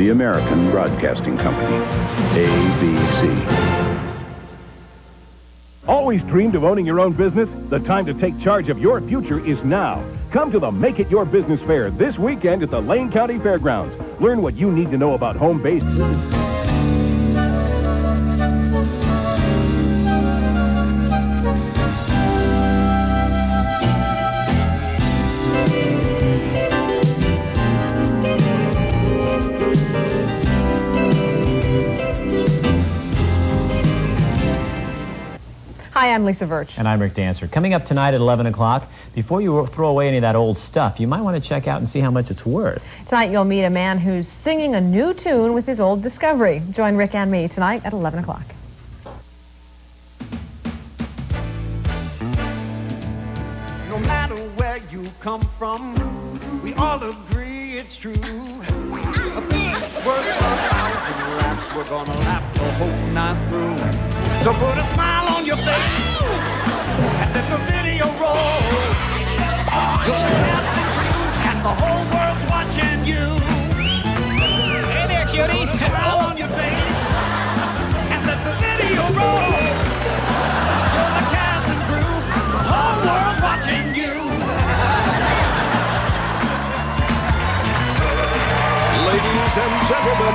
the American Broadcasting Company, ABC. Always dreamed of owning your own business? The time to take charge of your future is now. Come to the Make It Your Business Fair this weekend at the Lane County Fairgrounds. Learn what you need to know about home-based business. Hi, I'm Lisa Virch. And I'm Rick Dancer. Coming up tonight at 11 o'clock, before you throw away any of that old stuff, you might want to check out and see how much it's worth. Tonight you'll meet a man who's singing a new tune with his old discovery. Join Rick and me tonight at 11 o'clock. No matter where you come from, we all agree it's true. A piece worth 1,000 raps, we're gonna laugh the whole night through. So put a smile on your face and let the video roll. And the whole world's watching you. Hey there, cutie. Put a smile on your face and let the video roll. You're the cast and crew, the whole world's watching you. Ladies and gentlemen,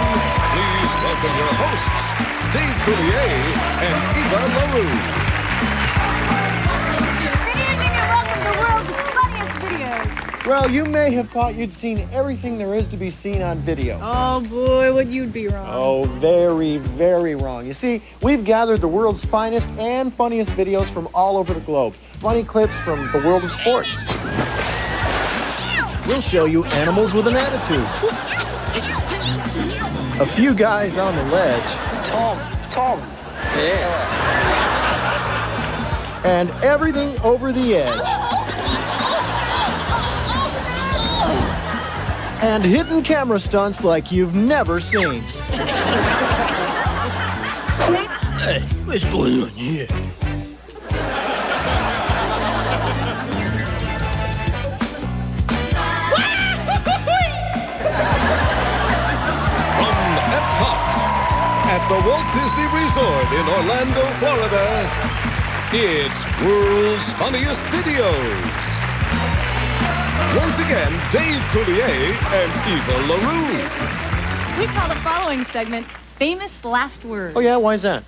please welcome your hosts, Dave Coulier and Eva LaRue. Good evening and welcome to the world's funniest videos. Well, you may have thought you'd seen everything there is to be seen on video. Oh boy, would you be wrong. Oh, very, very wrong. You see, we've gathered the world's finest and funniest videos from all over the globe. Funny clips from the world of sports. We'll show you animals with an attitude. A few guys on the ledge. Tom. Yeah. And everything over the edge. And hidden camera stunts like you've never seen. Hey, what's going on here? At the Walt Disney Resort in Orlando, Florida, it's World's Funniest Videos. Once again, Dave Coulier and Eva LaRue. We call the following segment Famous Last Words. Oh, yeah? Why is that?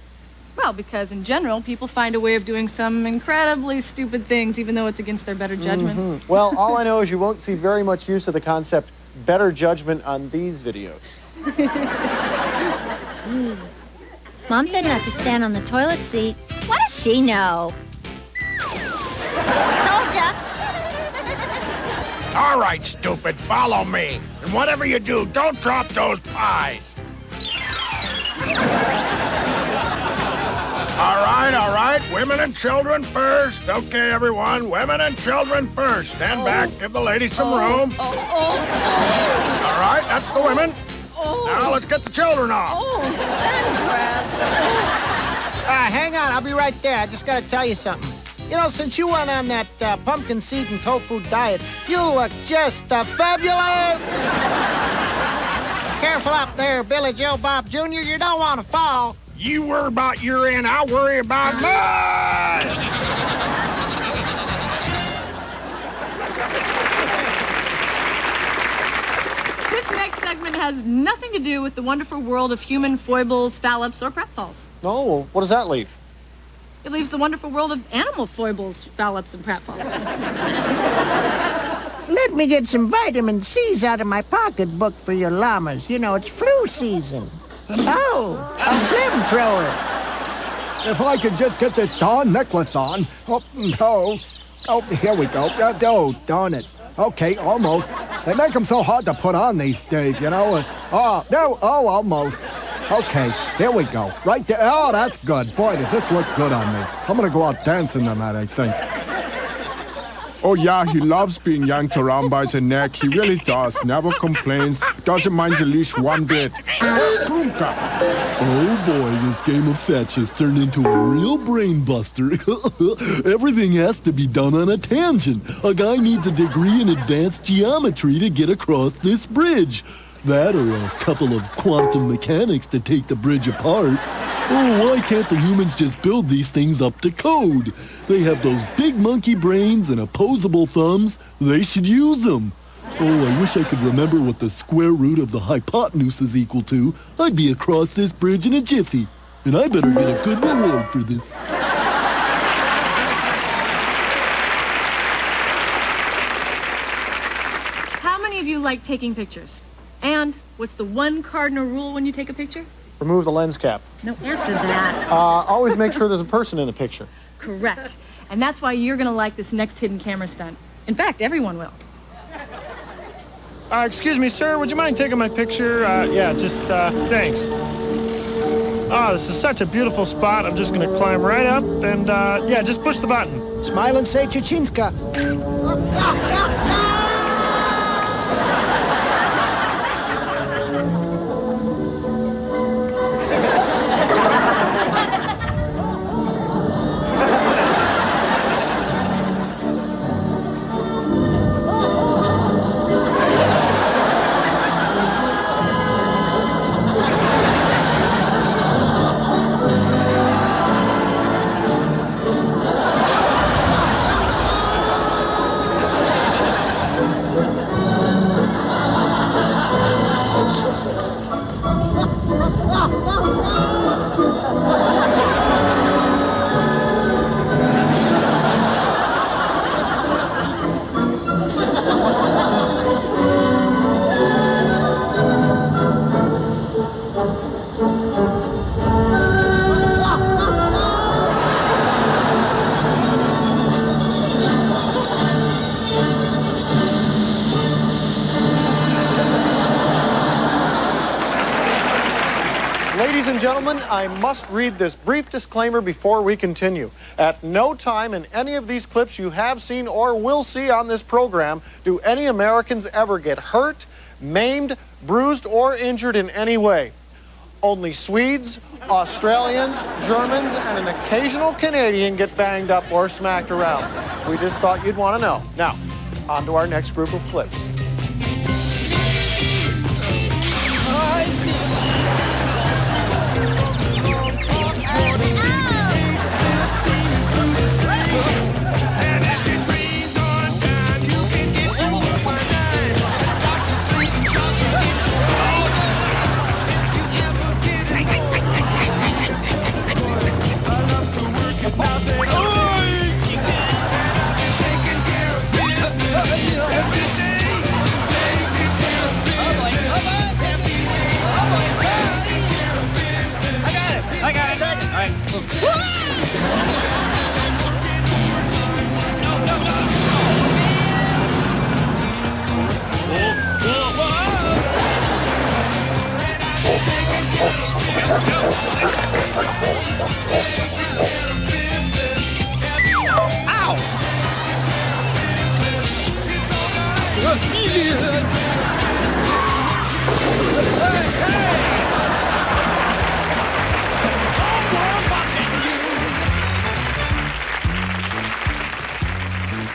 Well, because in general, people find a way of doing some incredibly stupid things, even though it's against their better judgment. Mm-hmm. Well, all I know is you won't see very much use of the concept better judgment on these videos. Mom said not to stand on the toilet seat. What does she know? Told ya. All right, stupid, follow me. And whatever you do, don't drop those pies. All right. Women and children first. Okay, everyone. Women and children first. Stand back. Give the ladies some room. All right, that's the women. Now let's get the children off. Hang on, I'll be right there. I just gotta tell you something. You know, since you went on that pumpkin seed and tofu diet, you look just fabulous. Careful up there, Billy Joe Bob Jr. You don't want to fall. You worry about your end, I'll worry about mine. This next segment has nothing to do with the wonderful world of human foibles, phallus, or pratfalls. Oh, well, what does that leave? It leaves the wonderful world of animal foibles, phallus, and pratfalls. Let me get some vitamin C's out of my pocketbook for your llamas. You know, it's flu season. Oh, a flamethrower. If I could just get this darn necklace on. Oh, no. Oh, here we go. Oh, darn it. Okay, almost. They make them so hard to put on these days, you know. Almost. Okay, here we go. Right there. Oh, that's good. Boy, does this look good on me. I'm going to go out dancing tonight, I think. Oh, yeah, he loves being yanked around by the neck. He really does. Never complains. Doesn't mind the leash one bit. Oh, boy, this game of fetch has turned into a real brain buster. Everything has to be done on a tangent. A guy needs a degree in advanced geometry to get across this bridge. That or a couple of quantum mechanics to take the bridge apart. Oh, why can't the humans just build these things up to code? They have those big monkey brains and opposable thumbs. They should use them. Oh, I wish I could remember what the square root of the hypotenuse is equal to. I'd be across this bridge in a jiffy. And I better get a good reward for this. How many of you like taking pictures? And what's the one cardinal rule when you take a picture? Remove the lens cap. No, after that. Always make sure there's a person in the picture. Correct. And that's why you're going to like this next hidden camera stunt. In fact, everyone will. Excuse me, sir. Would you mind taking my picture? Thanks. Oh, this is such a beautiful spot. I'm just going to climb right up and, just push the button. Smile and say Chichinska. Ladies and gentlemen, I must read this brief disclaimer before we continue. At no time in any of these clips you have seen or will see on this program do any Americans ever get hurt, maimed, bruised, or injured in any way. Only Swedes, Australians, Germans, and an occasional Canadian get banged up or smacked around. We just thought you'd want to know. Now, on to our next group of clips. I got it. All right.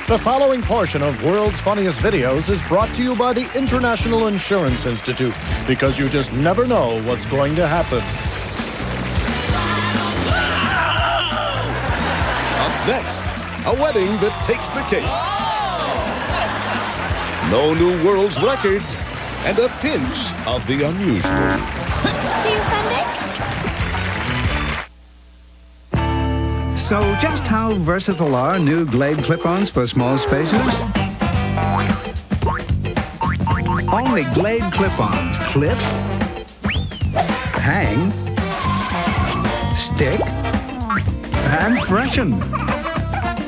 The following portion of World's Funniest Videos is brought to you by the International Insurance Institute, because you just never know what's going to happen. Up next, a wedding that takes the cake. No new world's record, and a pinch of the unusual. See you Sunday? So just how versatile are new Glade clip-ons for small spaces? Only Glade clip-ons clip, hang, stick, and freshen.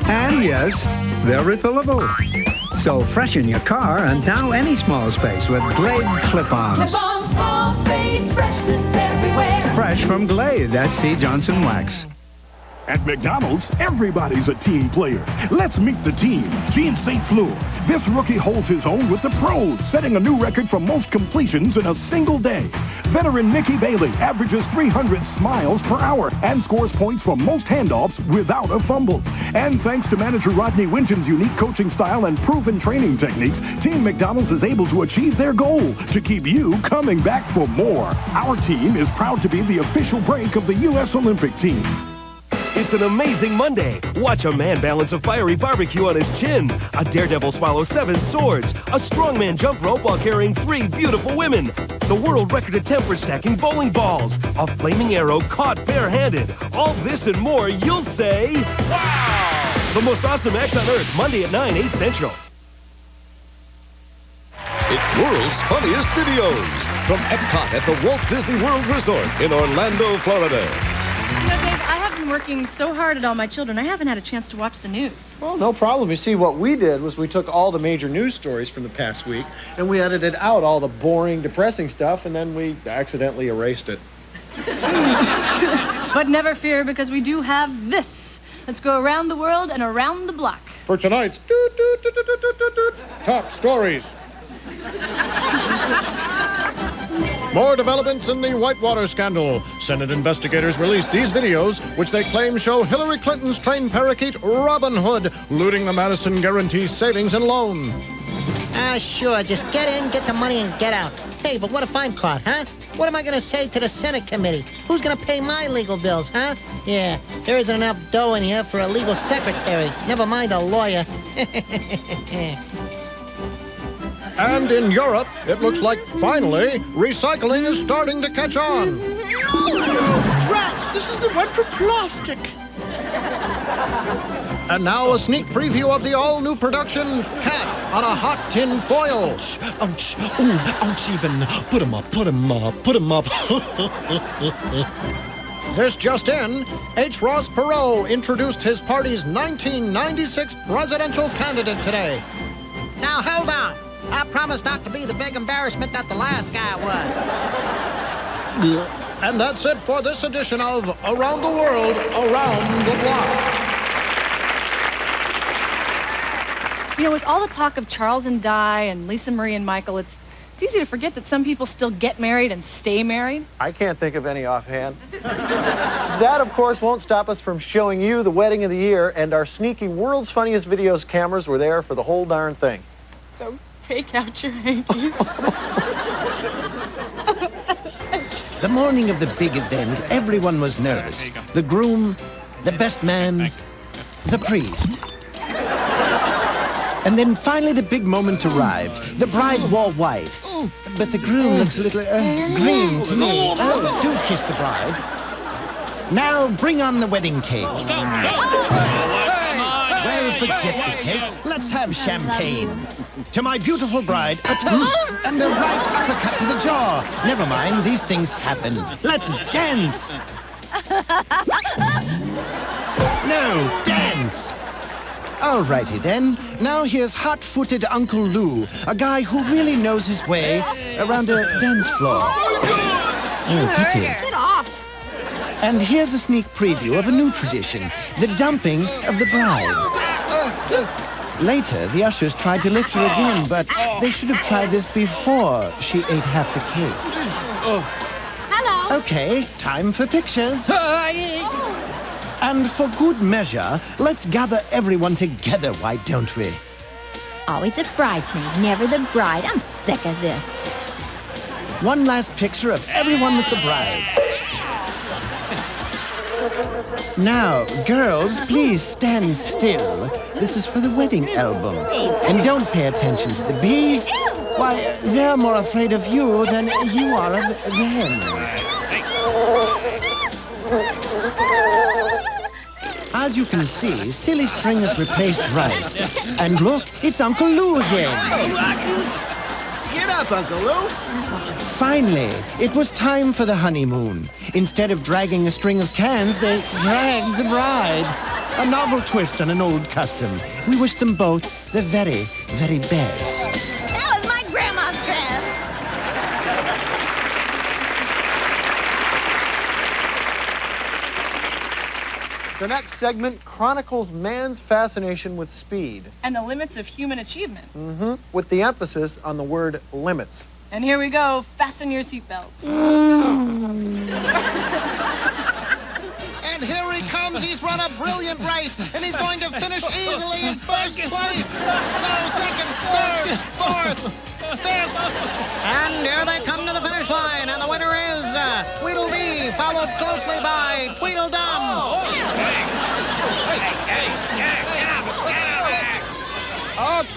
And yes, they're refillable. So freshen your car and now any small space with Glade clip-ons. Clip-on small space, freshness everywhere. Fresh from Glade, that's C. Johnson Wax. At McDonald's, everybody's a team player. Let's meet the team. Gene St. Fleur. This rookie holds his own with the pros, setting a new record for most completions in a single day. Veteran Mickey Bailey averages 300 smiles per hour and scores points for most handoffs without a fumble. And thanks to manager Rodney Winton's unique coaching style and proven training techniques, Team McDonald's is able to achieve their goal to keep you coming back for more. Our team is proud to be the official break of the U.S. Olympic team. It's an amazing Monday. Watch a man balance a fiery barbecue on his chin. A daredevil swallow 7 swords. A strongman jump rope while carrying 3 beautiful women. The world record attempt for stacking bowling balls. A flaming arrow caught barehanded. All this and more, you'll say, wow! The most awesome acts on Earth, Monday at 9, 8 Central. It's World's Funniest Videos from Epcot at the Walt Disney World Resort in Orlando, Florida. You know, Dave, I have been working so hard at all my children, I haven't had a chance to watch the news. Well, no problem. You see, what we did was we took all the major news stories from the past week, and we edited out all the boring, depressing stuff, and then we accidentally erased it. But never fear, because we do have this. Let's go around the world and around the block. For tonight's top stories. More developments in the Whitewater scandal. Senate investigators released these videos, which they claim show Hillary Clinton's trained parakeet Robin Hood looting the Madison Guaranty Savings and Loan. Sure. Just get in, get the money, and get out. Hey, but what if I'm caught, huh? What am I going to say to the Senate committee? Who's going to pay my legal bills, huh? Yeah, there isn't enough dough in here for a legal secretary. Never mind a lawyer. And in Europe, it looks like, finally, recycling is starting to catch on. Rats, this is the one for plastic. And now a sneak preview of the all-new production, Cat on a Hot Tin Foil. Ouch. Ooh, ouch even. Put him up, put him up, put him up. This just in, H. Ross Perot introduced his party's 1996 presidential candidate today. Now, hold on. I promise not to be the big embarrassment that the last guy was. And that's it for this edition of Around the World, Around the Block. You know, with all the talk of Charles and Di and Lisa Marie and Michael, it's easy to forget that some people still get married and stay married. I can't think of any offhand. That, of course, won't stop us from showing you the wedding of the year, and our sneaky World's Funniest Videos cameras were there for the whole darn thing. So take out your hankies. The morning of the big event, everyone was nervous. The groom, the best man, the priest. And then finally the big moment arrived. The bride wore white. But the groom looks a little green to me. Oh, do kiss the bride. Now bring on the wedding cake. Well, forget the cake. Let's have champagne. To my beautiful bride, a toast and a right uppercut to the jaw. Never mind, these things happen. Let's dance. No, dance. Alrighty then. Now here's hot-footed Uncle Lou, a guy who really knows his way around a dance floor. Oh, pity. Get off. And here's a sneak preview of a new tradition, the dumping of the bride. Later, the ushers tried to lift her again, but they should have tried this before she ate half the cake. Hello. Okay, time for pictures. And for good measure, let's gather everyone together, why don't we? Always a bridesmaid, never the bride. I'm sick of this. One last picture of everyone with the bride. Now, girls, please stand still. This is for the wedding album. And don't pay attention to the bees. Why, they're more afraid of you than you are of them. As you can see, Silly String has replaced Rice. And look, it's Uncle Lou again. Get up, Uncle Lou. Finally, it was time for the honeymoon. Instead of dragging a string of cans, they dragged the bride. A novel twist on an old custom. We wish them both the very, very best. That was my grandma's dress. The next segment chronicles man's fascination with speed. And the limits of human achievement. With the emphasis on the word limits. And here we go. Fasten your seatbelts. And here he comes. He's run a brilliant race, and he's going to finish easily in first place. No, second, third, fourth, fifth. And here they come to the finish line, and the winner is Tweedledee, followed closely by Tweedledum.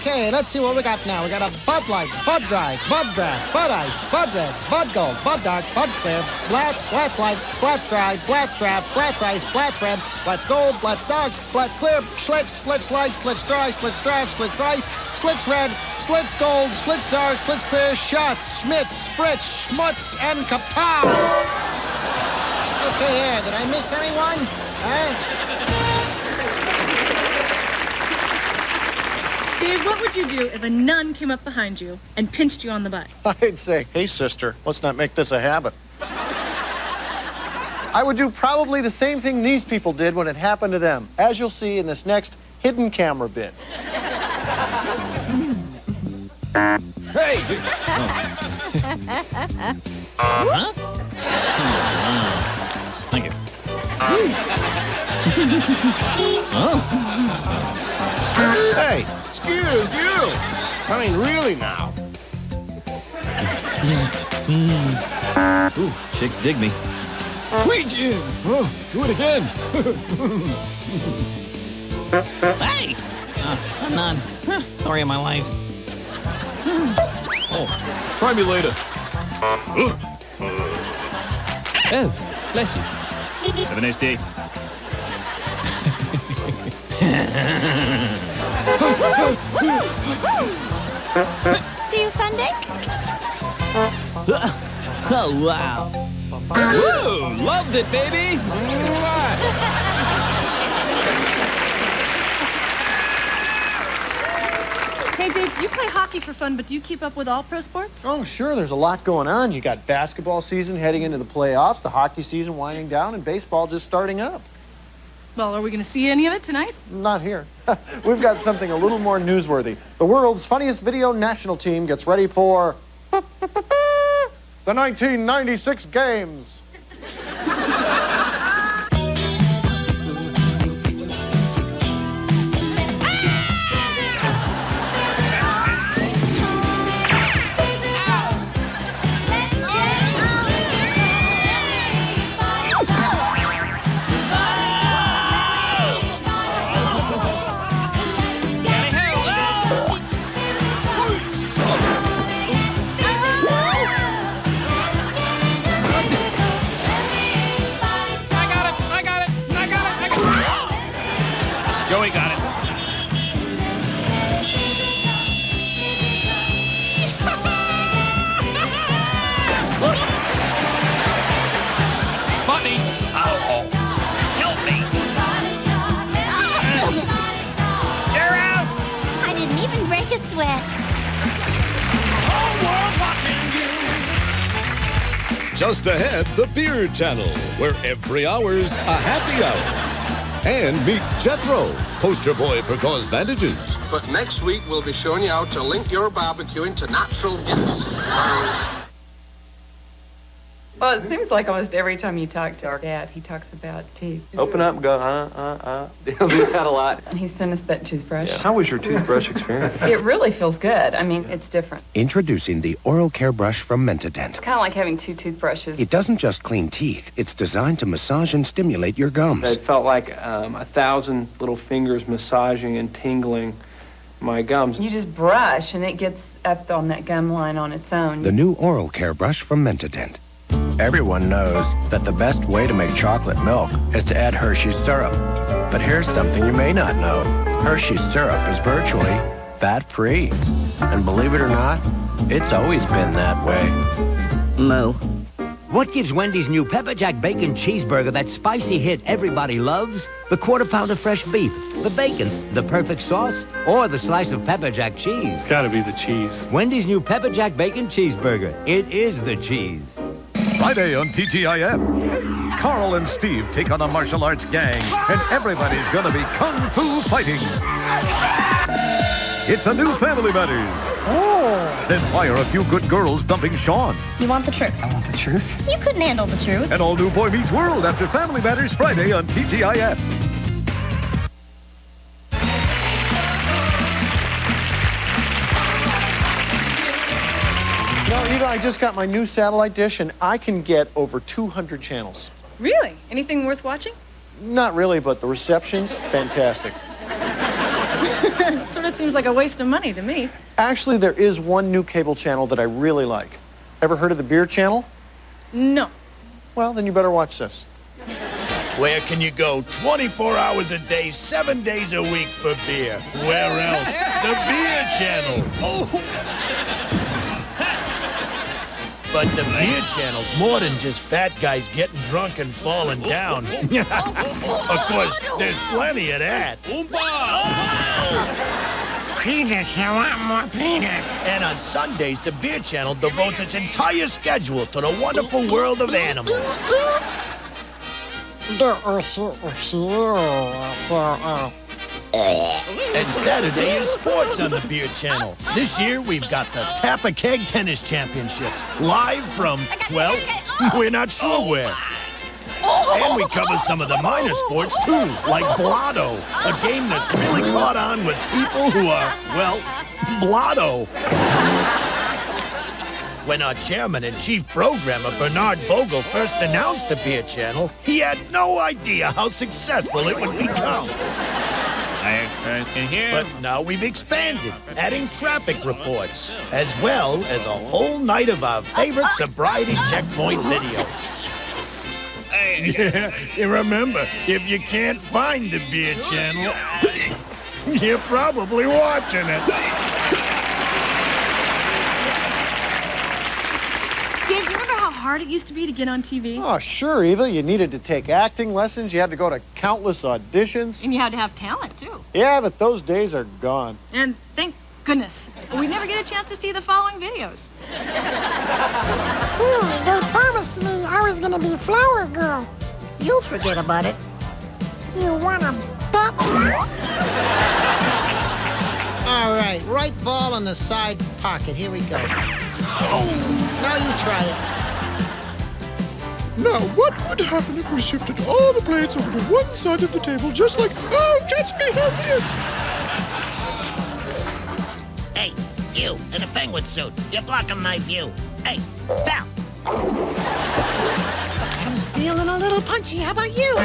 Okay, let's see what we got now. We got a Bud Light, Bud Dry, Bud Grass, Bud Ice, Bud Red, Bud Gold, Bud Dark, Bud Clear, Blatz, Blatz Light, Blatz Dry, Blatz Draft, Blatz Ice, Blatz Red, Blatz Gold, Blatz Dark, Blatz Clear, Schlitz, Schlitz Light, Schlitz Dry, Schlitz Draft, Schlitz Ice, Schlitz Red, Schlitz Gold, Schlitz Dark, Schlitz Clear, Shots, Schmitz, Spritz, Schmutz, and Kapow! Okay, here, did I miss anyone? Dave, what would you do if a nun came up behind you and pinched you on the butt? I'd say, hey, sister, let's not make this a habit. I would do probably the same thing these people did when it happened to them, as you'll see in this next hidden camera bit. Hey! Huh? Thank you. Hey, excuse you. I mean, really now. Ooh, chicks dig me. Ouija! Oh, do it again. Hey! I'm not. Story of my life. Oh, try me later. Oh, bless you. Have a nice day. See you Sunday? Oh, wow. Woo! Loved it, baby! Hey, Dave, you play hockey for fun, but do you keep up with all pro sports? Oh, sure, there's a lot going on. You got basketball season heading into the playoffs, the hockey season winding down, and baseball just starting up. Well, are we going to see any of it tonight? Not here. We've got something a little more newsworthy. The world's funniest video national team gets ready for the 1996 games. Joey got it. Bunny! Oh, help me! You're out! I didn't even break a sweat. Just ahead, the Beer Channel, where every hour's a happy hour. And meet Jethro, poster boy for cause bandages. But next week, we'll be showing you how to link your barbecuing to natural gas. Well, it seems like almost every time you talk to our dad, he talks about teeth. Open up and go, He'll do that a lot. He sent us that toothbrush. Yeah. How was your toothbrush experience? It really feels good. I mean, it's different. Introducing the Oral Care Brush from Mentadent. It's kind of like having two toothbrushes. It doesn't just clean teeth. It's designed to massage and stimulate your gums. It felt like 1,000 little fingers massaging and tingling my gums. You just brush, and it gets up on that gum line on its own. The new Oral Care Brush from Mentadent. Everyone knows that the best way to make chocolate milk is to add Hershey's syrup. But here's something you may not know. Hershey's syrup is virtually fat-free. And believe it or not, it's always been that way. Mo, what gives Wendy's new Pepper Jack Bacon Cheeseburger that spicy hit everybody loves? The quarter pound of fresh beef, the bacon, the perfect sauce, or the slice of Pepper Jack cheese? Gotta be the cheese. Wendy's new Pepper Jack Bacon Cheeseburger. It is the cheese. Friday on TGIF. Carl and Steve take on a martial arts gang, and everybody's gonna be kung fu fighting. It's a new Family Matters. Oh. Then why are a few good girls dumping Sean? You want the truth? I want the truth. You couldn't handle the truth. An all-new Boy Meets World after Family Matters Friday on TGIF. Eva, I just got my new satellite dish, and I can get over 200 channels. Really? Anything worth watching? Not really, but the reception's fantastic. Sort of seems like a waste of money to me. Actually, there is one new cable channel that I really like. Ever heard of the Beer Channel? No. Well, then you better watch this. Where can you go 24 hours a day, 7 days a week for beer? Where else? The Beer Channel. Oh. But the Beer Channel's more than just fat guys getting drunk and falling down. Of course, there's plenty of that. Penis, I want more penis. And on Sundays, the Beer Channel devotes its entire schedule to the wonderful world of animals. And Saturday is sports on the Beer Channel. This year, we've got the Tapper Keg Tennis Championships, live from, well, we're not sure where. And we cover some of the minor sports, too, like Blotto, a game that's really caught on with people who are, well, Blotto. When our chairman and chief programmer, Bernard Vogel, first announced the Beer Channel, he had no idea how successful it would become. But now we've expanded, adding traffic reports, as well as a whole night of our favorite sobriety checkpoint videos. Yeah, you remember, if you can't find the Beer Channel, you're probably watching it. Dave, you remember how hard it used to be to get on TV? Oh, sure, Eva. You needed to take acting lessons. You had to go to countless auditions. And you had to have talent, too. Yeah, but those days are gone. And thank goodness, we never get a chance to see the following videos. They promised me I was gonna be Flower Girl. You'll forget about it. You wanna bet? All right, right ball in the side pocket. Here we go. Oh, now you try it. Now, what would happen if we shifted all the plates over to one side of the table, just like, oh, catch me, Harriet? Hey, you in a penguin suit. You're blocking my view. Hey, Val. I'm feeling a little punchy. How about you? Oh,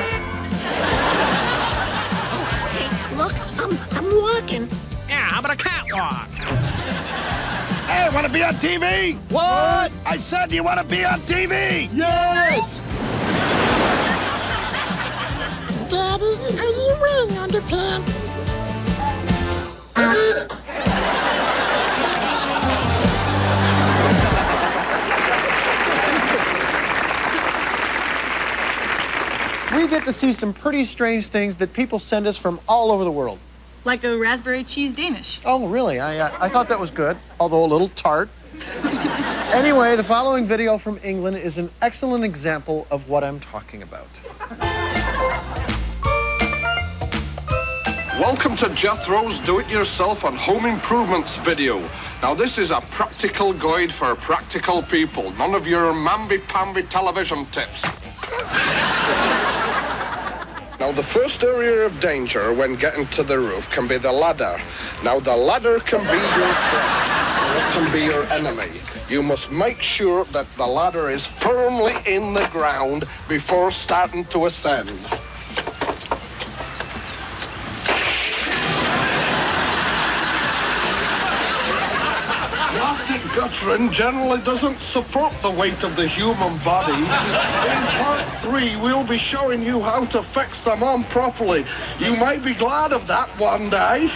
hey, look, I'm walking. Yeah, how about a catwalk? Hey, want to be on TV? What? I said you want to be on TV? Yes! Daddy, are you wearing underpants? We get to see some pretty strange things that people send us from all over the world. Like a raspberry cheese Danish. Oh, really? I thought that was good, although a little tart. Anyway, the following video from England is an excellent example of what I'm talking about. Welcome to Jethro's Do-It-Yourself and Home Improvements video. Now, this is a practical guide for practical people. None of your mamby-pamby television tips. Now, the first area of danger when getting to the roof can be the ladder. Now, the ladder can be your friend, or it can be your enemy. You must make sure that the ladder is firmly in the ground before starting to ascend. Plastic guttering generally doesn't support the weight of the human body. In part 3, we'll be showing you how to fix them on properly. You might be glad of that one day.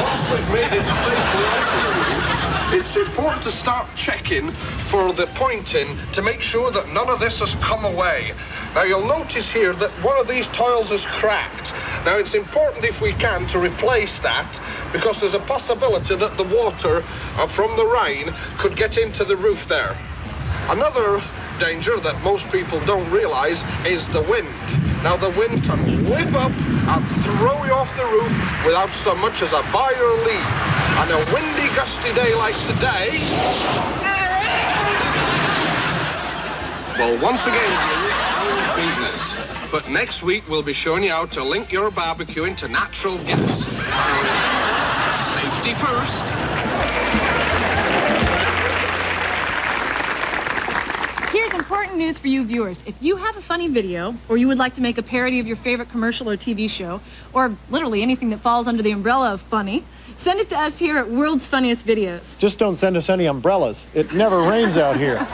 Once they've made it safely out, it's important to start checking for the pointing to make sure that none of this has come away. Now, you'll notice here that one of these tiles is cracked. Now, it's important, if we can, to replace that, because there's a possibility that the water from the rain could get into the roof there. Another danger that most people don't realize is the wind. Now, the wind can whip up and throw you off the roof without so much as a buy or leave. On a windy, gusty day like today, well, once again, business. But next week, we'll be showing you how to link your barbecue into natural gas. Safety first. Here's important news for you viewers. If you have a funny video, or you would like to make a parody of your favorite commercial or TV show, or literally anything that falls under the umbrella of funny, send it to us here at World's Funniest Videos. Just don't send us any umbrellas. It never rains out here.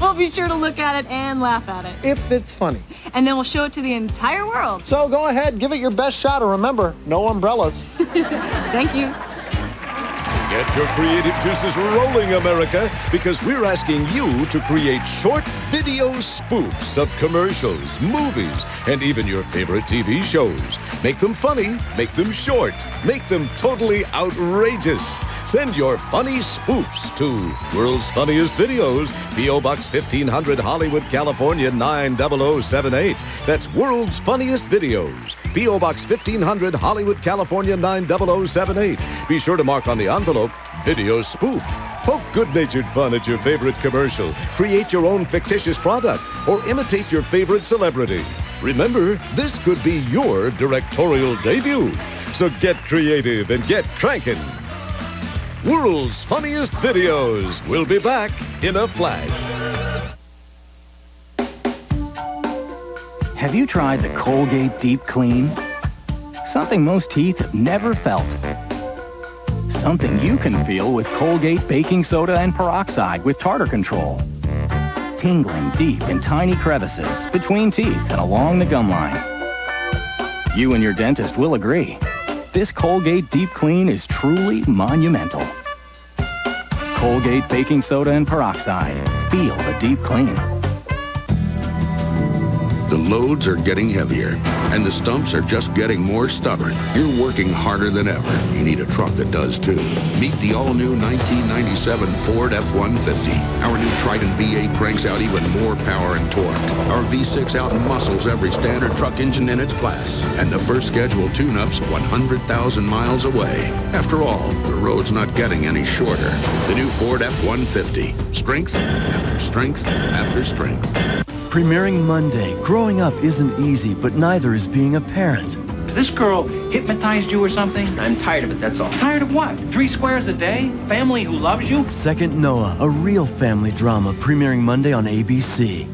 We'll be sure to look at it and laugh at it. If it's funny. And then we'll show it to the entire world. So go ahead, give it your best shot, and remember, no umbrellas. Thank you. Get your creative juices rolling, America, because we're asking you to create short video spoofs of commercials, movies, and even your favorite TV shows. Make them funny, make them short, make them totally outrageous. Send your funny spoofs to World's Funniest Videos, P.O. Box 1500, Hollywood, California, 90078. That's World's Funniest Videos, P.O. Box 1500, Hollywood, California, 90078. Be sure to mark on the envelope, Video Spoof. Poke good-natured fun at your favorite commercial, create your own fictitious product, or imitate your favorite celebrity. Remember, this could be your directorial debut. So get creative and get cranking. World's Funniest Videos will be back in a flash. Have you tried the Colgate Deep Clean? Something most teeth have never felt. Something you can feel with Colgate Baking Soda and Peroxide with tartar control. Tingling deep in tiny crevices between teeth and along the gum line. You and your dentist will agree. This Colgate Deep Clean is truly monumental. Colgate Baking Soda and Peroxide. Feel the deep clean. The loads are getting heavier, and the stumps are just getting more stubborn. You're working harder than ever. You need a truck that does too. Meet the all-new 1997 Ford F-150. Our new Triton V8 cranks out even more power and torque. Our V6 out-muscles every standard truck engine in its class. And the first scheduled tune-up's 100,000 miles away. After all, the road's not getting any shorter. The new Ford F-150. Strength after strength after strength. Premiering Monday. Growing up isn't easy, but neither is being a parent. Has this girl hypnotized you or something? I'm tired of it, that's all. Tired of what? 3 squares a day? Family who loves you? Second Noah, a real family drama, premiering Monday on ABC.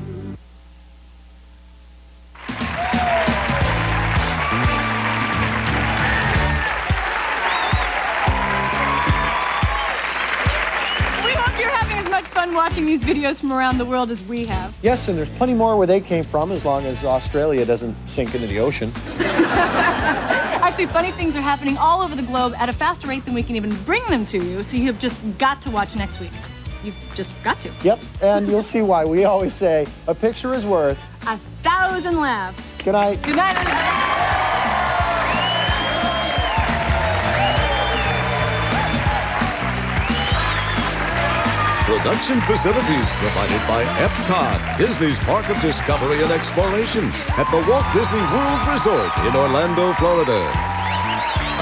Watching these videos from around the world as we have. Yes, and there's plenty more where they came from, as long as Australia doesn't sink into the ocean. Actually, funny things are happening all over the globe at a faster rate than we can even bring them to you, so you have just got to watch next week. You've just got to. Yep, and you'll see why. We always say, a picture is worth 1,000 laughs. Good night. Good night, everybody. Production facilities provided by Epcot, Disney's Park of Discovery and Exploration at the Walt Disney World Resort in Orlando, Florida.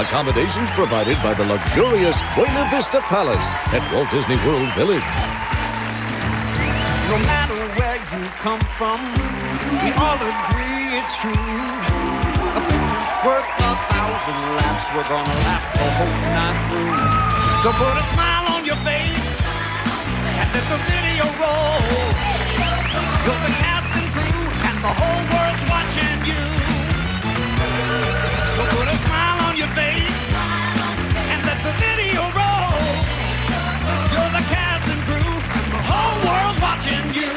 Accommodations provided by the luxurious Buena Vista Palace at Walt Disney World Village. No matter where you come from, we all agree it's true. A picture's worth 1,000 laughs. We're gonna laugh the whole night through. So put a smile on your face and let the video roll. You're the cast and crew, and the whole world's watching you. So put a smile on your face and let the video roll. You're the cast and crew, and the whole world's watching you.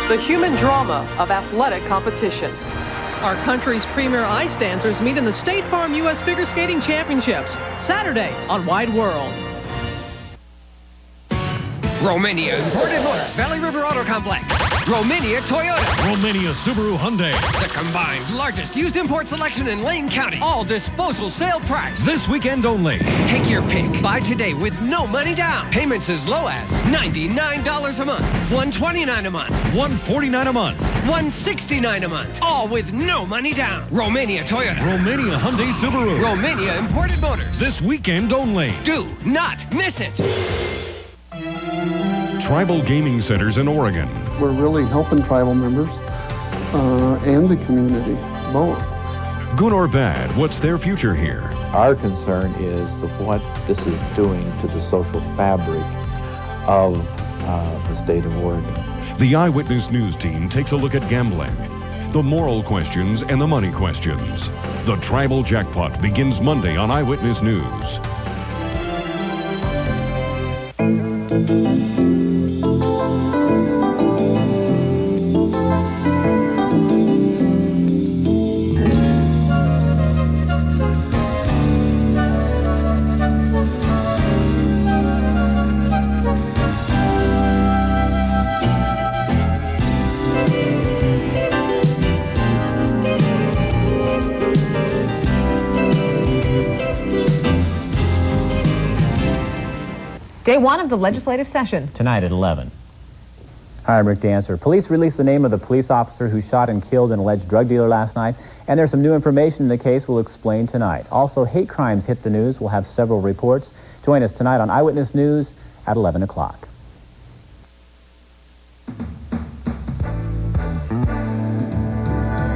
The human drama of athletic competition. Our country's premier ice dancers meet in the State Farm U.S. Figure Skating Championships, Saturday on Wide World. Romania Imported Motors, Valley River Auto Complex. Romania Toyota. Romania Subaru Hyundai. The combined largest used import selection in Lane County. All disposal sale price. This weekend only. Take your pick. Buy today with no money down. Payments as low as $99 a month, $129 a month, $149 a month, $169 a month. All with no money down. Romania Toyota. Romania Hyundai Subaru. Romania Imported Motors. This weekend only. Do not miss it. Tribal gaming centers in Oregon. We're really helping tribal members and the community, both. Good or bad, what's their future here? Our concern is what this is doing to the social fabric of the state of Oregon. The Eyewitness News team takes a look at gambling, the moral questions and the money questions. The Tribal Jackpot begins Monday on Eyewitness News. Day one of the legislative session. Tonight at 11. Hi, I'm Rick Dancer. Police released the name of the police officer who shot and killed an alleged drug dealer last night, and there's some new information in the case we'll explain tonight. Also, hate crimes hit the news. We'll have several reports. Join us tonight on Eyewitness News at 11 o'clock.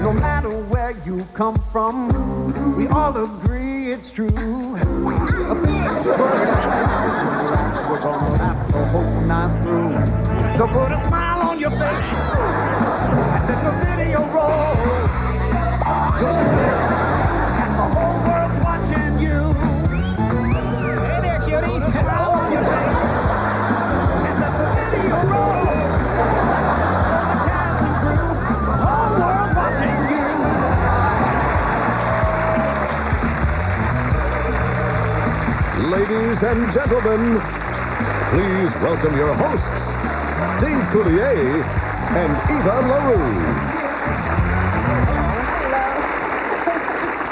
No matter where you come from, we all agree it's true. We're gonna laugh the whole night through. So put a smile on your face and let the video roll. And the whole world's watching you. Hey there, cutie. Smile on your face and let the video roll. The cast and crew, the whole world's watching you. Ladies and gentlemen, please welcome your hosts, Steve Coulier and Eva LaRue.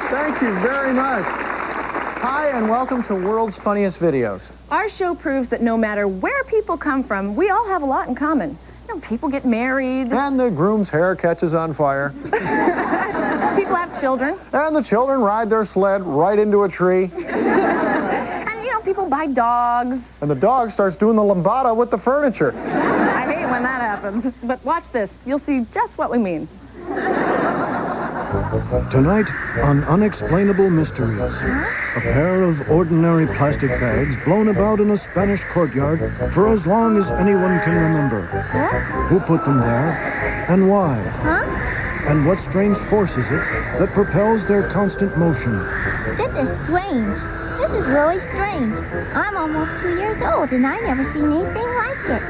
Thank you very much. Hi, and welcome to World's Funniest Videos. Our show proves that no matter where people come from, we all have a lot in common. You know, people get married. And the groom's hair catches on fire. People have children. And the children ride their sled right into a tree. And, you know, people buy dogs. And the dog starts doing the lambada with the furniture. I hate when that happens. But watch this. You'll see just what we mean. Tonight on Unexplainable Mysteries, a pair of ordinary plastic bags blown about in a Spanish courtyard for as long as anyone can remember. Who put them there and why? And what strange force is it that propels their constant motion? This is strange. This is really strange. I'm almost 2 years old and I never seen anything like it.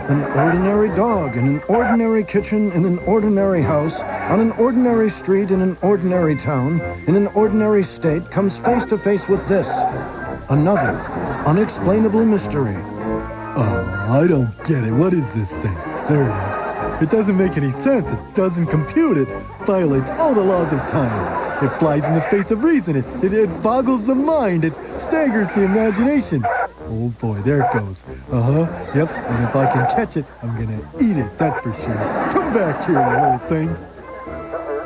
An ordinary dog in an ordinary kitchen in an ordinary house, on an ordinary street in an ordinary town, in an ordinary state, comes face to face with this. Another unexplainable mystery. Oh, I don't get it. What is this thing? There it is. It doesn't make any sense. It doesn't compute. It violates all the laws of science. It flies in the face of reason. It boggles the mind. It staggers the imagination. Oh boy, there it goes. Yep, and if I can catch it, I'm gonna eat it, that's for sure. Come back here, you little thing.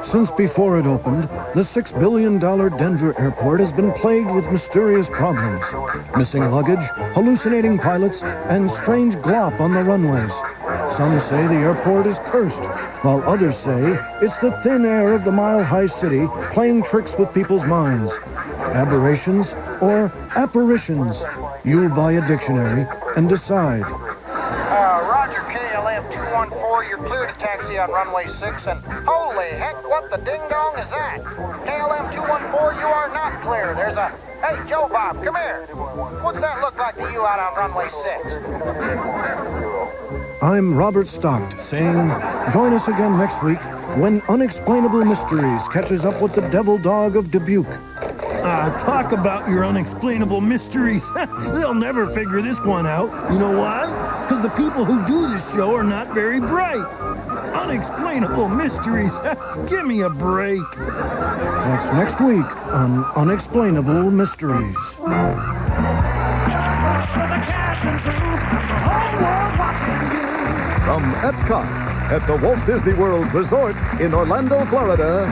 Since before it opened, the $6 billion Denver airport has been plagued with mysterious problems. Missing luggage, hallucinating pilots, and strange glop on the runways. Some say the airport is cursed, while others say it's the thin air of the mile-high city playing tricks with people's minds. Aberrations or apparitions? You buy a dictionary and decide. Roger, KLM 214, you're clear to taxi on runway 6, and holy heck, what the ding-dong is that? KLM 214, you are not clear. There's a... Hey, Joe Bob, come here. What's that look like to you out on runway 6? I'm Robert Stocked saying, join us again next week when Unexplainable Mysteries catches up with the devil dog of Dubuque. Talk about your unexplainable mysteries. They'll never figure this one out. You know why? because the people who do this show are not very bright. Unexplainable mysteries. Give me a break. That's next week on Unexplainable Mysteries. From Epcot at the Walt Disney World Resort in Orlando, Florida,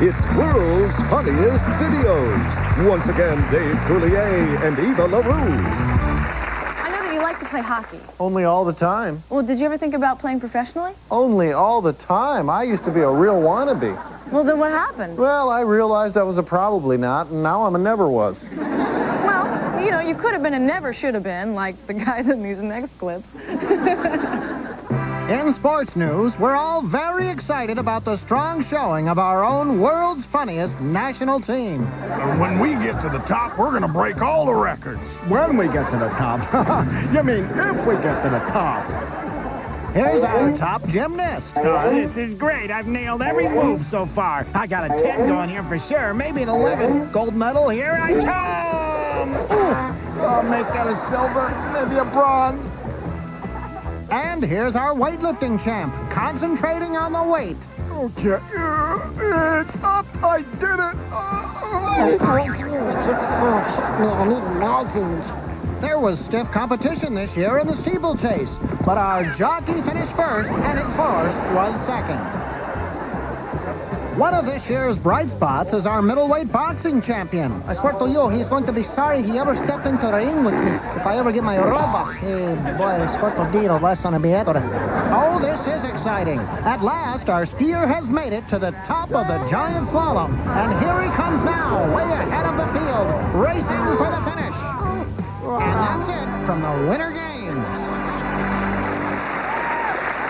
it's World's Funniest Videos. Once again, Dave Coulier and Eva LaRue. I know that you like to play hockey. Only all the time. Well, did you ever think about playing professionally? Only all the time. I used to be a real wannabe. Well, then what happened? Well, I realized I was a probably not, and now I'm a never was. Well, you know, you could have been a never should have been, like the guys in these next clips. In sports news, we're all very excited about the strong showing of our own world's funniest national team. When we get to the top, we're going to break all the records. When we get to the top. You mean if we get to the top. Here's our top gymnast. This is great. I've nailed every move so far. I got a 10 going here for sure. Maybe an 11. Gold medal, here I come! I'll make that a silver, maybe a bronze. And here's our weightlifting champ, concentrating on the weight. Okay, it's up. I did it. I need magazines. There was stiff competition this year in the steeplechase, but our jockey finished first and his horse was second. One of this year's bright spots is our middleweight boxing champion. I swear to you, he's going to be sorry he ever stepped into the ring with me. If I ever get my robot, boy, I swear to Dio, less than a biedre. Oh, this is exciting. At last, our skier has made it to the top of the giant slalom. And here he comes now, way ahead of the field, racing for the finish. And that's it from the Winter Games.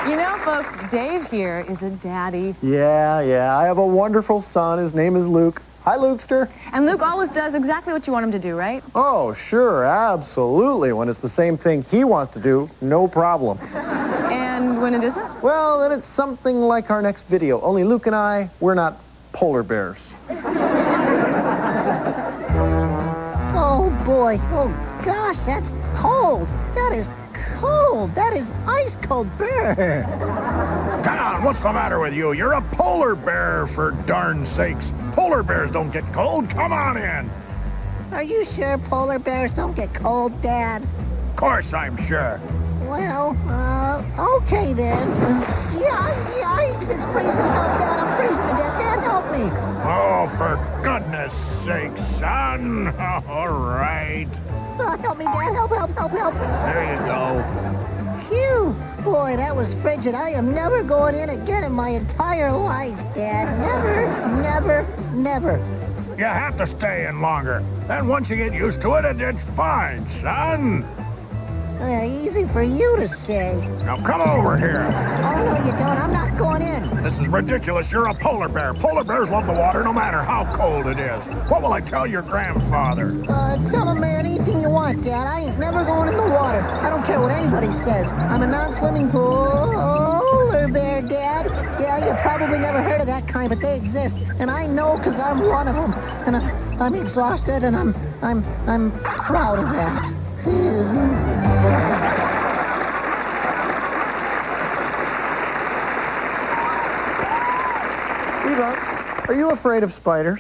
You know, folks, Dave here is a daddy. Yeah. I have a wonderful son. His name is Luke. Hi, Lukester. And Luke always does exactly what you want him to do, right? Oh, sure, absolutely. When it's the same thing he wants to do, no problem. And when it isn't? Well, then it's something like our next video. Only Luke and I, we're not polar bears. Oh, boy. Oh, gosh, that's cold. That is cold. That is ice cold bear. Come on, what's the matter with you? You're a polar bear, for darn sakes. Polar bears don't get cold. Come on in. Are you sure polar bears don't get cold, Dad? Of course I'm sure. Well, okay then. It's freezing out, Dad. I'm freezing to death. Dad, help me. Oh, for goodness sake, son. All right. Help me, Dad. Help. There you go. Phew. Boy, that was frigid. I am never going in again in my entire life, Dad. Never. You have to stay in longer. Then once you get used to it, it's fine, son. Easy for you to say. Now come over here. Oh, no, you don't. I'm not going in. This is ridiculous. You're a polar bear. Polar bears love the water no matter how cold it is. What will I tell your grandfather? Tell him anything you want, Dad. I ain't never going in the water. I don't care what anybody says. I'm a non-swimming polar bear, Dad. Yeah, you've probably never heard of that kind, but they exist. And I know because I'm one of them. And I'm exhausted, and I'm proud of that. Eva, are you afraid of spiders?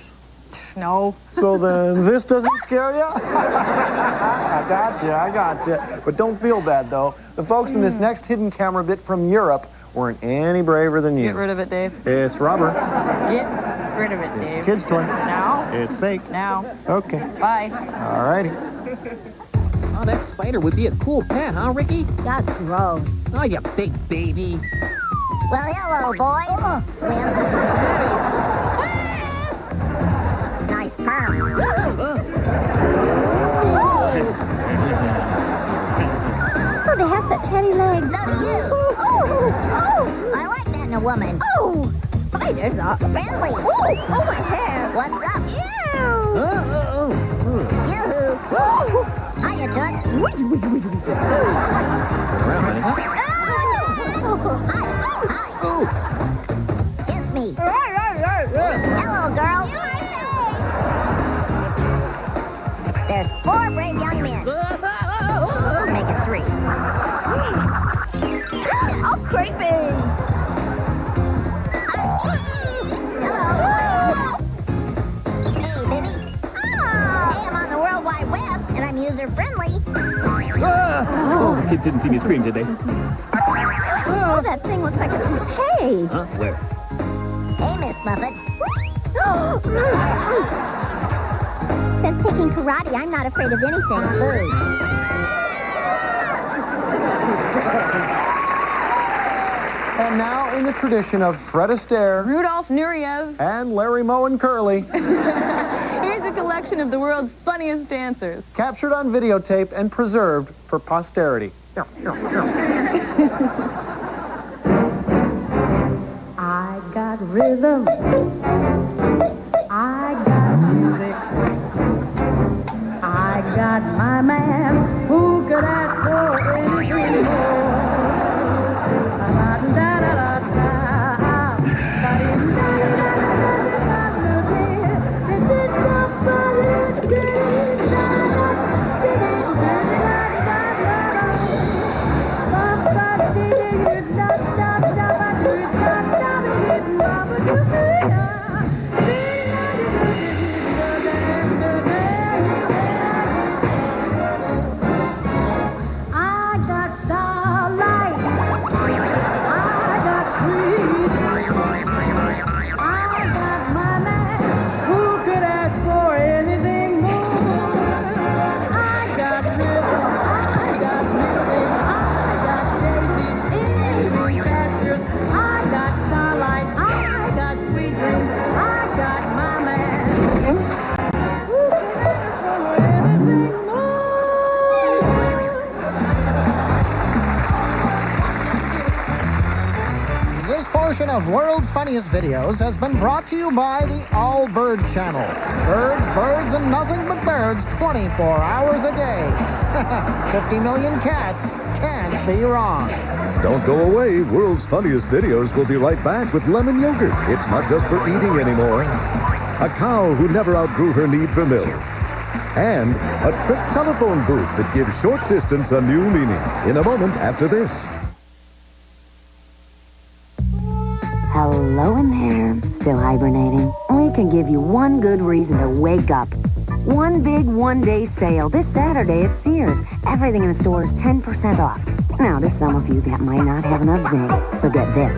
No. So then this doesn't scare you? I gotcha. But don't feel bad, though. The folks in this next hidden camera bit from Europe weren't any braver than you. Get rid of it, Dave. It's rubber. Get rid of it, Dave. It's a kid's toy. Now? It's fake. Now. Okay. Bye. All righty. Oh, that spider would be a cool pet, huh, Ricky? That's gross. Oh, you big baby. Well, hello, boys. Nice fur. Oh, they have such teddy legs. So do you. Oh, I like that in a woman. Oh, spiders are friendly. Oh, my hair. What's up? Yoo-hoo. Hiya, Toots. Hi. Kiss me. Hello, girl. There's 4 brave young men. Make it 3. user-friendly. Oh, the kids didn't see me scream, did they? Oh, that thing looks like a toupee. Huh? Where? Hey, Miss Muffet. Since taking karate, I'm not afraid of anything. Food. And now, in the tradition of Fred Astaire, Rudolph Nureyev, and Larry Moe and Curly, here's a collection of the world's funniest dancers. captured on videotape and preserved for posterity. I got rhythm. I got music. I got my man who could ask for anything more. Of World's Funniest Videos has been brought to you by the All Bird Channel. Birds, birds, and nothing but birds 24 hours a day. 50 million cats can't be wrong. Don't go away. World's Funniest Videos will be right back with lemon yogurt. It's not just for eating anymore. A cow who never outgrew her need for milk. And a trick telephone booth that gives short distance a new meaning. In a moment after this. Hello in there. Still hibernating? We can give you one good reason to wake up. One big one-day sale this Saturday at Sears. Everything in the store is 10% off. Now, to some of you, that might not have enough zing. So get this.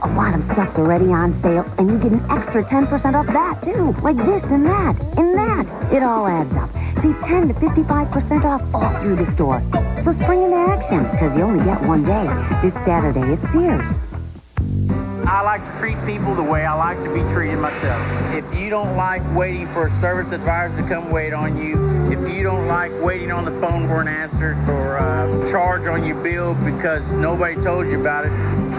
A lot of stuff's already on sale, and you get an extra 10% off that, too. Like this and that and that. It all adds up. See, 10 to 55% off all through the store. So spring into action, because you only get one day this Saturday at Sears. I like to treat people the way I like to be treated myself. If you don't like waiting for a service advisor to come wait on you, if you don't like waiting on the phone for an answer or a charge on your bill because nobody told you about it,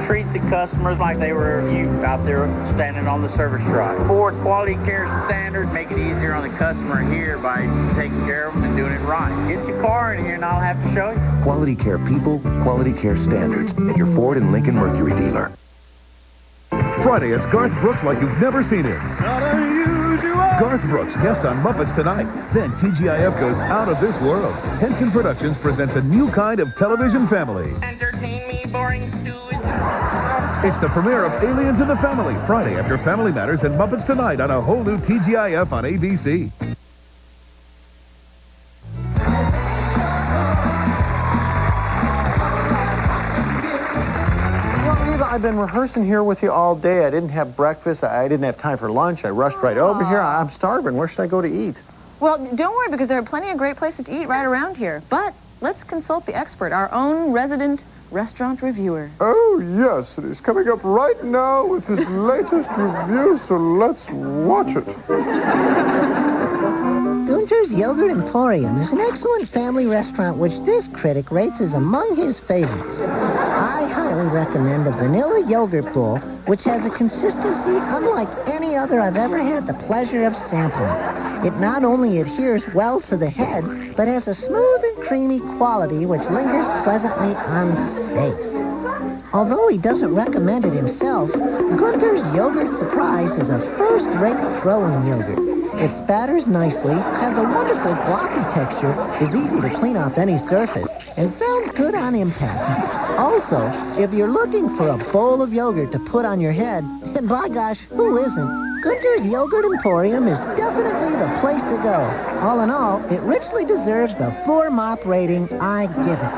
treat the customers like they were you out there standing on the service drive. Ford quality care standards make it easier on the customer here by taking care of them and doing it right. Get your car in here and I'll have to show you. Quality care people, quality care standards at your Ford and Lincoln Mercury dealer. Friday, it's Garth Brooks like you've never seen him. Not unusual. Garth Brooks, guest on Muppets Tonight. Then TGIF goes out of this world. Henson Productions presents a new kind of television family. Entertain me, boring stooge. It's the premiere of Aliens in the Family, Friday after Family Matters and Muppets Tonight on a whole new TGIF on ABC. I've been rehearsing here with you all day. I didn't have breakfast. I didn't have time for lunch. I rushed right over here. I'm starving. Where should I go to eat? Well, don't worry, because there are plenty of great places to eat right around here. But let's consult the expert, our own resident restaurant reviewer. Oh, yes. It is coming up right now with his latest review, so let's watch it. Gunter's Yogurt Emporium is an excellent family restaurant which this critic rates as among his favorites. I highly recommend the vanilla yogurt bowl, which has a consistency unlike any other I've ever had the pleasure of sampling. It not only adheres well to the head, but has a smooth and creamy quality which lingers pleasantly on the face. Although he doesn't recommend it himself, Gunter's Yogurt Surprise is a first-rate throwing yogurt. It spatters nicely, has a wonderful gloppy texture, is easy to clean off any surface, and sounds good on impact. Also, if you're looking for a bowl of yogurt to put on your head, and by gosh, who isn't, Gunter's Yogurt Emporium is definitely the place to go. All in all, it richly deserves the floor mop rating I give it.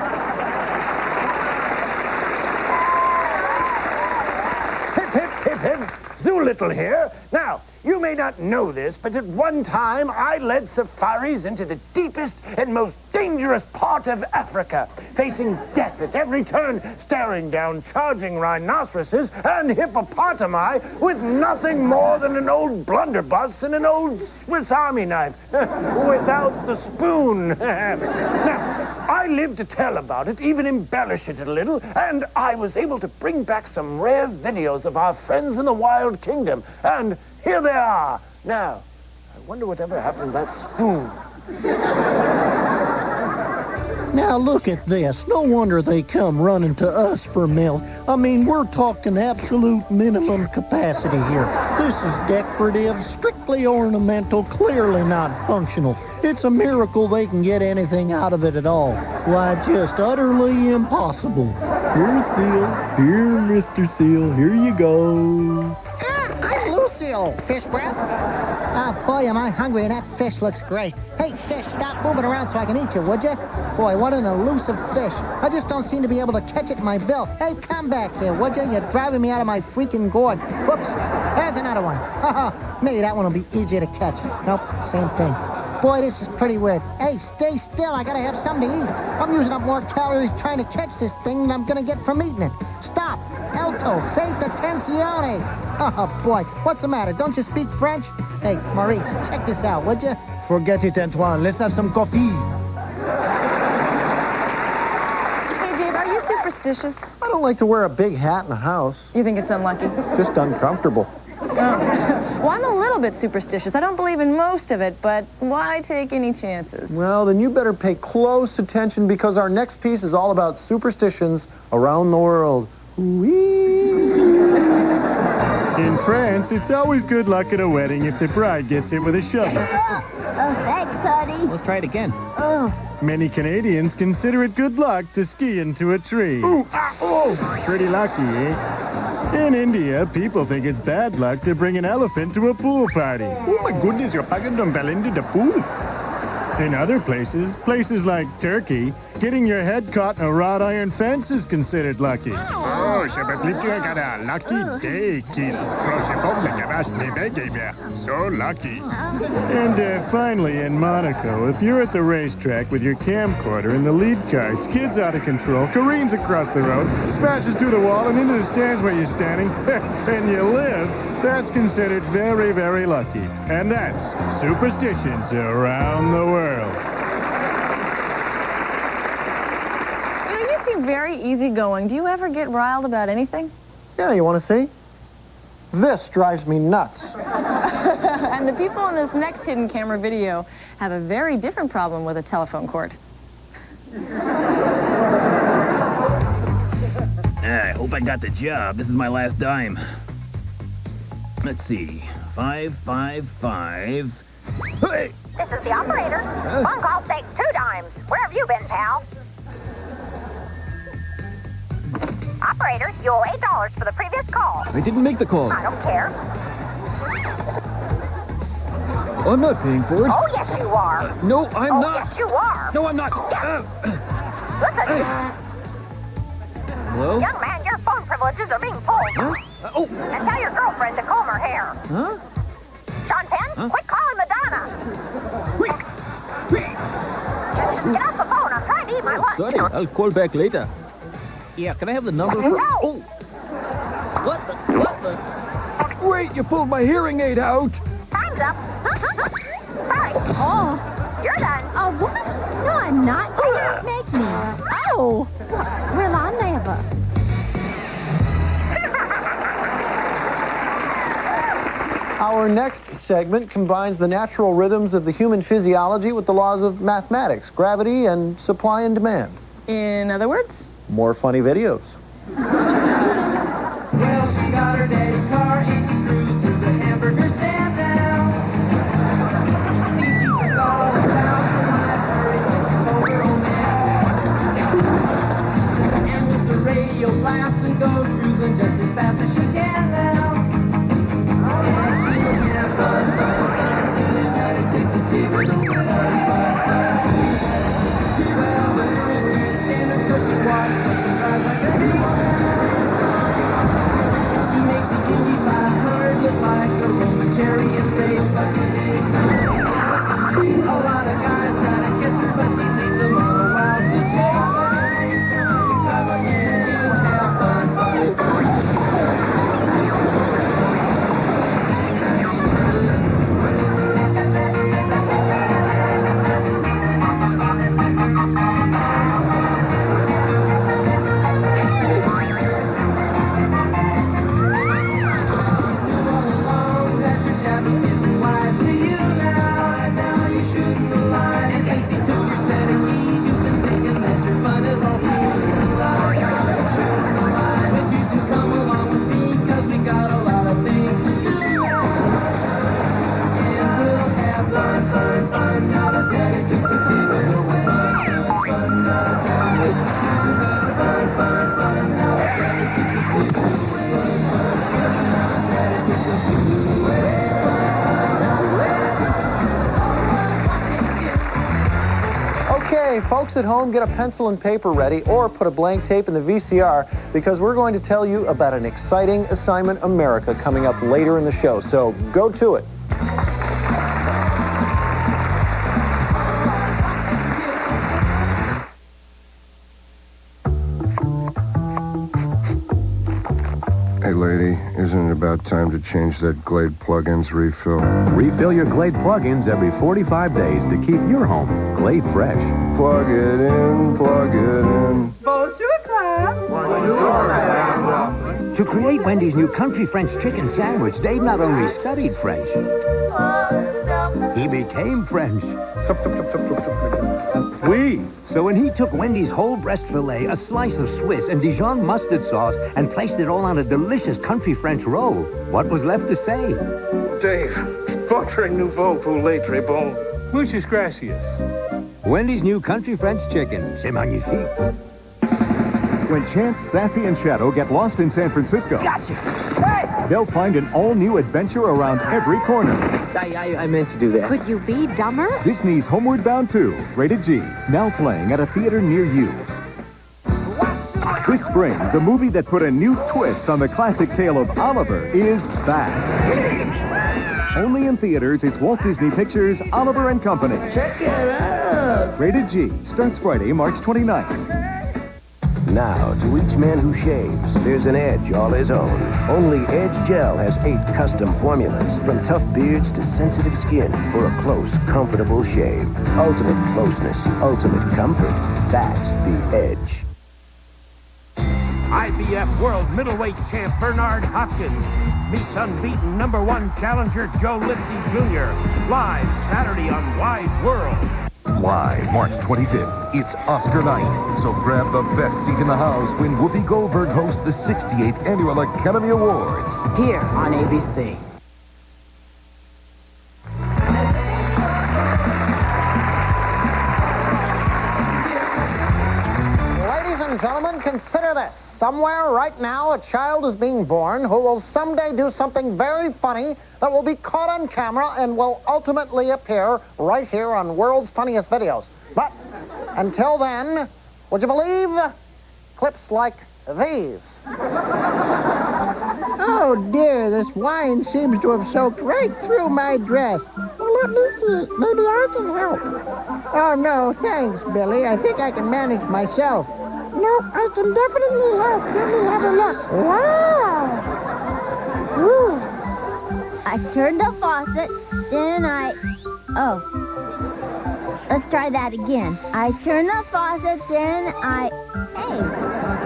Hip, hip, hip, hip. Zoolittle here. Now, you may not know this, but at one time I led safaris into the deepest and most dangerous part of Africa, facing death at every turn, staring down charging rhinoceroses and hippopotami with nothing more than an old blunderbuss and an old Swiss Army knife, without the spoon. Now, I live to tell about it, even embellish it a little, and I was able to bring back some rare videos of our friends in the Wild Kingdom, and here they are. Now, I wonder whatever happened to that spoon. Now look at this. No wonder they come running to us for milk. I mean, we're talking absolute minimum capacity here. This is decorative, strictly ornamental, clearly not functional. It's a miracle they can get anything out of it at all. Why, just utterly impossible. Here, Seal. Here, Mr. Seal. Here you go. I'm Lucille. Fish breath? Ah, boy, am I hungry, and that fish looks great. Hey, fish, stop moving around so I can eat you, would you? Boy, what an elusive fish. I just don't seem to be able to catch it in my bill. Hey, come back here, would you? You're driving me out of my freaking gourd. Whoops, there's another one. Haha, maybe that one will be easier to catch. Nope, same thing. Boy, this is pretty weird. Hey, stay still. I gotta have something to eat. I'm using up more calories trying to catch this thing than I'm gonna get from eating it. Stop. Alto, fate attenzione. Oh, boy. What's the matter? Don't you speak French? Hey, Maurice, check this out, would you? Forget it, Antoine. Let's have some coffee. Hey, Dave, are you superstitious? I don't like to wear a big hat in the house. You think it's unlucky? Just uncomfortable. Well, I'm a little bit superstitious. I don't believe in most of it, but why take any chances? Well, then you better pay close attention because our next piece is all about superstitions around the world. In France, it's always good luck at a wedding if the bride gets hit with a shovel. Oh, thanks, honey. Let's try it again. Oh. Many Canadians consider it good luck to ski into a tree. Ooh, ah, oh. Pretty lucky, eh? In India, people think it's bad luck to bring an elephant to a pool party. Oh my goodness, you're packing them fell into the pool. In other places like Turkey, getting your head caught in a wrought iron fence is considered lucky. Oh, Shabatlika got a lucky day, kids. So lucky. And finally, in Monaco, if you're at the racetrack with your camcorder and the lead car skids out of control, careens across the road, smashes through the wall and into the stands where you're standing, and you live, that's considered very, very lucky. And that's superstitions around the world. You know, you seem very easygoing. Do you ever get riled about anything? Yeah, you want to see? This drives me nuts. And the people in this next hidden camera video have a very different problem with a telephone cord. I hope I got the job. This is my last dime. Let's see. 555. Hey! This is the operator. Phone call takes 2 dimes. Where have you been, pal? Operator, you owe $8 for the previous call. I didn't make the call. I don't care. I'm not paying for it. Oh, yes, you are. No, I'm not. Yes, you are. No, I'm not. Listen. Hello? Young man, your phone privileges are being pulled. Huh? Oh. And tell your girlfriend to comb her hair. Huh? Sean Penn, Huh? quit calling Madonna. Just get off the phone. I'm trying to eat my lunch. Sorry, I'll call back later. Yeah, can I have the number? No. Oh. What the? Wait, you pulled my hearing aid out. Time's up. Sorry. Oh. You're done. Oh, what? No, I'm not. You didn't make me. Oh. Well, I never. Our next segment combines the natural rhythms of the human physiology with the laws of mathematics, gravity, and supply and demand. In other words? More funny videos. Well, she got her daddy's car and she cruised to the hamburger stand now. She forgot all about the library and she told her old man. And with the radio blast and goes cruising just as fast as she can now. And she was Okay, folks at home, get a pencil and paper ready or put a blank tape in the VCR because we're going to tell you about an exciting Assignment America coming up later in the show. So go to it. Hey, lady, isn't it about time to change that Glade plug-ins refill? Refill your Glade plug-ins every 45 days to keep your home Glade fresh. Plug it in, plug it in. Bonjour, Clam. To create Wendy's new country French chicken sandwich, Dave not only studied French, he became French. Oui. So when he took Wendy's whole breast filet, a slice of Swiss, and Dijon mustard sauce, and placed it all on a delicious country French roll, what was left to say? Dave, votre nouveau poulet très bon. Muchas gracias. Wendy's new country French chicken. C'est magnifique. When Chance, Sassy, and Shadow get lost in San Francisco, Gotcha. Hey! they'll find an all-new adventure around every corner. I meant to do that. Could you be dumber? Disney's Homeward Bound 2, rated G, now playing at a theater near you. This spring, the movie that put a new twist on the classic tale of Oliver is back. Only in theaters, it's Walt Disney Pictures' Oliver and Company. Check it out. Rated G, starts Friday, March 29th. Now, to each man who shaves, there's an edge all his own. Only Edge Gel has 8 custom formulas, from tough beards to sensitive skin, for a close, comfortable shave. Ultimate closeness, ultimate comfort. That's the Edge. IBF World Middleweight Champ Bernard Hopkins meets unbeaten #1 challenger Joe Lipsy Jr. live Saturday on Wide World. Live March 25th, it's Oscar night. So grab the best seat in the house when Whoopi Goldberg hosts the 68th Annual Academy Awards. Here on ABC. Ladies and gentlemen, consider this. Somewhere right now, a child is being born who will someday do something very funny that will be caught on camera and will ultimately appear right here on World's Funniest Videos. But until then, would you believe clips like these? Oh, dear, this wine seems to have soaked right through my dress. Well, let me see. Maybe I can help. Oh, no, thanks, Billy. I think I can manage myself. No, I can definitely help. Let me have a look. Wow! Ooh. I turned the faucet, then Oh. Let's try that again. I turn the faucet, then Hey,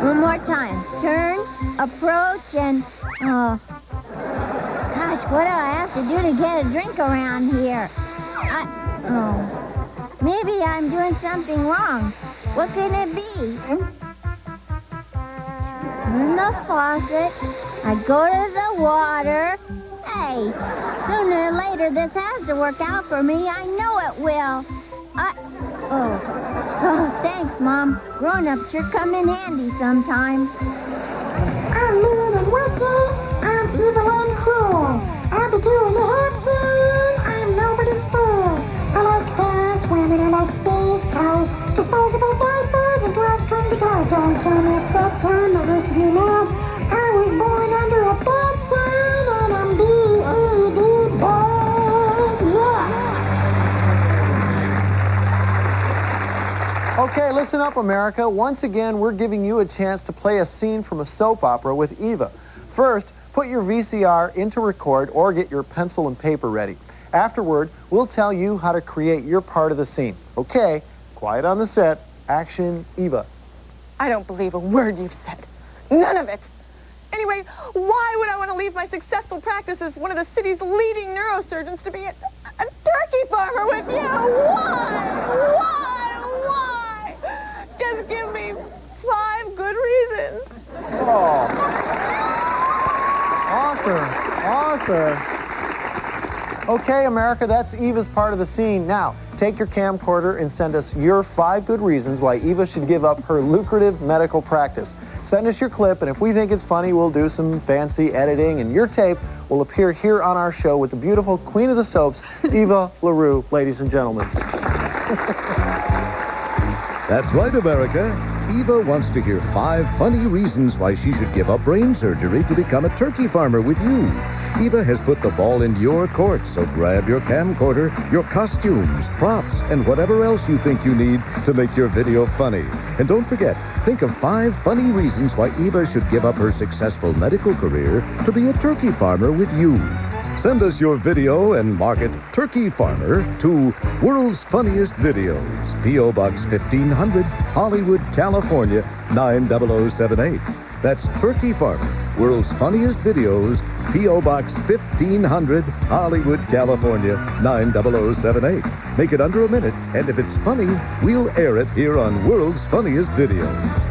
one more time. Turn, approach, and... Oh. Gosh, what do I have to do to get a drink around here? Maybe I'm doing something wrong. What can it be? Turn the faucet. I go to the water. Hey, sooner or later this has to work out for me. I know it will. Oh, thanks, Mom. Grown-ups sure come in handy sometimes. I'm mean and wicked. I'm evil and cruel. I'll be doing the hard thing. I'm nobody's fool. I like that. there's about 5,000 12-string guitars. Don't tell me it's that time to listen to me now. I was born under a bad sign and I'm B-E-D bad. Yeah. Okay, listen up, America. Once again, we're giving you a chance to play a scene from a soap opera with Eva. First, put your VCR into record or get your pencil and paper ready. Afterward, we'll tell you how to create your part of the scene. Okay, quiet on the set. Action, Eva. I don't believe a word you've said. None of it. Anyway, why would I want to leave my successful practice as one of the city's leading neurosurgeons to be a turkey farmer with you? Why? Just give me 5 good reasons. Oh. Arthur. Okay, America, that's Eva's part of the scene. Now, take your camcorder and send us your 5 good reasons why Eva should give up her lucrative medical practice. Send us your clip, and if we think it's funny, we'll do some fancy editing, and your tape will appear here on our show with the beautiful queen of the soaps, Eva LaRue, ladies and gentlemen. That's right, America. Eva wants to hear 5 funny reasons why she should give up brain surgery to become a turkey farmer with you. Eva has put the ball in your court, so grab your camcorder, your costumes, props, and whatever else you think you need to make your video funny. And don't forget, think of 5 funny reasons why Eva should give up her successful medical career to be a turkey farmer with you. Send us your video and mark it Turkey Farmer to World's Funniest Videos, P.O. Box 1500, Hollywood, California, 90078. That's Turkey Farmer, World's Funniest Videos, P.O. Box 1500, Hollywood, California, 90078. Make it under a minute, and if it's funny, we'll air it here on World's Funniest Videos.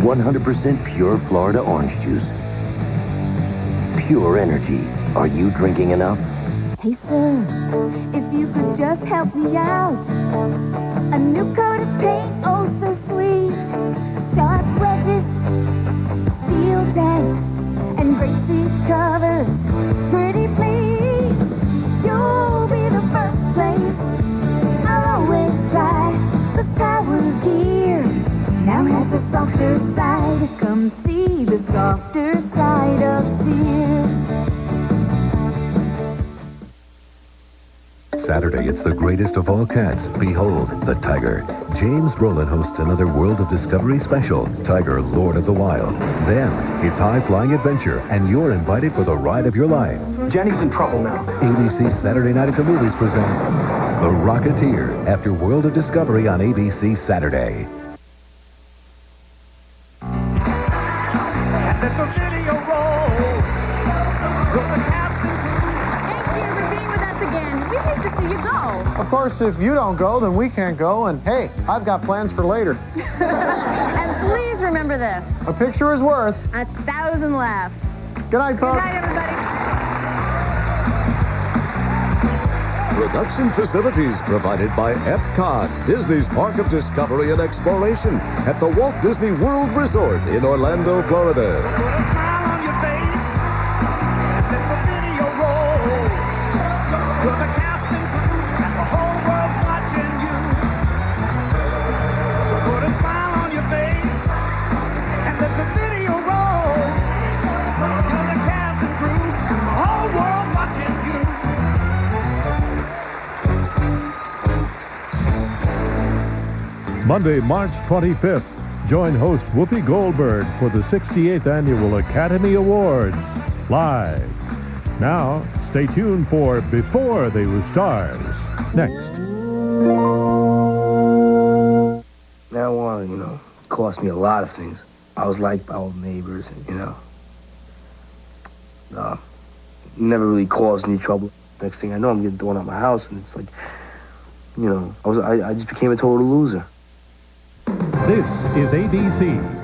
%100% pure Florida orange juice. Pure energy. Are you drinking enough? Hey, sir, if you could just help me out. A new coat of paint, oh so sweet. Sharp wedges, steel tanks, and great seat covers. Pretty please, you'll be the first place. I'll always try. The Power Gear now has a softer side. Come see the softer side of Sears. Saturday, it's the greatest of all cats. Behold, the tiger. James Brolin hosts another World of Discovery special, Tiger, Lord of the Wild. Then, it's high-flying adventure, and you're invited for the ride of your life. Jenny's in trouble now. ABC Saturday Night at the Movies presents The Rocketeer after World of Discovery on ABC Saturday. Of course, if you don't go, then we can't go, and hey, I've got plans for later. And please remember this. A picture is worth 1,000 laughs. Good night, folks. Good night, everybody. Production facilities provided by Epcot, Disney's Park of Discovery and Exploration at the Walt Disney World Resort in Orlando, Florida. Monday, March 25th, join host Whoopi Goldberg for the 68th Annual Academy Awards, live. Now, stay tuned for Before They Were Stars, next. Marijuana, cost me a lot of things. I was liked by all the neighbors, and, never really caused any trouble. Next thing I know, I'm getting thrown out my house, and it's like, I just became a total loser. This is ABC.